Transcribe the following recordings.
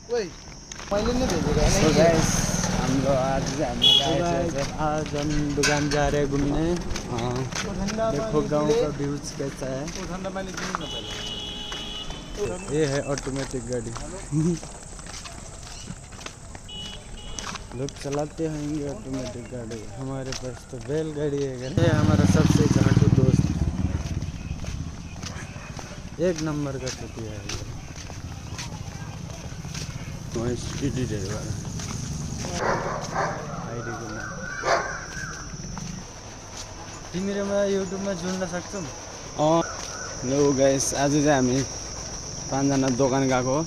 So guys, हम लोग आज हम दुकान जा रहे हैं घूमने। देखो गांव का व्यूज कैसा है। ये है ऑटोमेटिक गाड़ी। लोग चलाते होंगे ऑटोमेटिक गाड़ी, हमारे पास तो बैलगाड़ी है। ये हमारा सबसे झाटू दोस्त, एक नंबर का चुतिया है ये। तिमीले युट्युबमा जोड्न सक्छौ? लो गाइस, आज चाहिँ हामी 5 जना दोकान गएको हो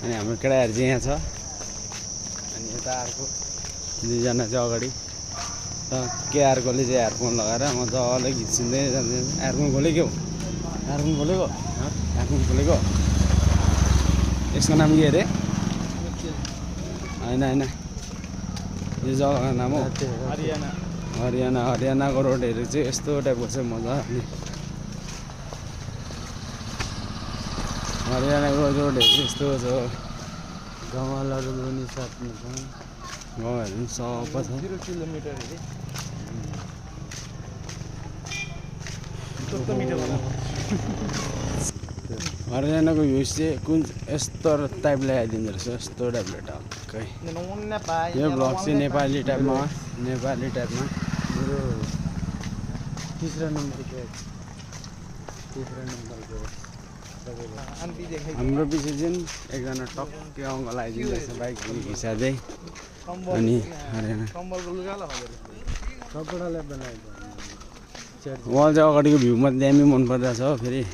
अनि हाम्रो केटाहरु चाहिँ यहाँ छ अनि यता अर्को 2 जना चाहिँ अगाडि त केआर कोले चाहिँ हेडफोन लगाएर मजाले गीत सुन्दै जान्छ। हेडफोन खोलेको हेडफोन खोलेको हेडफोन खोलेको यसको नाम के अरे? हैन हैन, यो जग्गाको नाम हो हरियाणाको रोडहरू चाहिँ यस्तो टाइपको छ। मजाले हरियाणाको रोडहरू चाहिँ यस्तो छ। गाउँवालाहरू पनि साथमा छन्, गाउँहरू पनि सबै छ। 0 किलोमिटर अरे हरियाणाको भ्यू चाहिँ कुन यस्तो टाइपले आइदिँदो रहेछ, यस्तो टाइपले टक्कै। यो भ्लग चाहिँ नेपाली टाइपमा मेरो तीसरा नंबर हाम्रो पछि चाहिँ एकजना टक्कै अङ्कल आइदिँदैछ बाइक घिसार्दै। अनि हरियाणा कपडाले बनाएको मलाई चाहिँ अगाडिको भ्यूमा दामी मन परिरहेछ हो। फेरि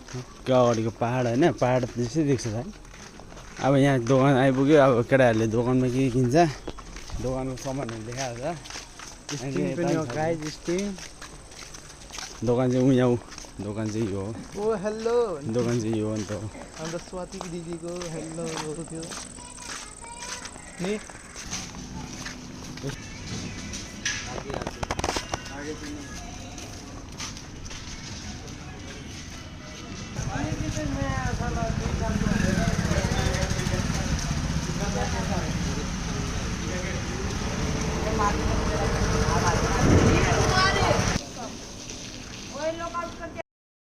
टक्कै अगाडिको पाहाड होइन, पाहाड जस्तै देख्छ भाइ। अब यहाँ दोकान आइपुग्यो, अब केटाहरूले दोकानमा के किन्छ, दोकानको सामानहरू देखाएको छ। दोकान चाहिँ उहाँ दोकान चाहिँ यो हो। ओ हेलो, दोकान चाहिँ यो हो नि त। अन्त स्वाति दिदीको हेलो थियो नि।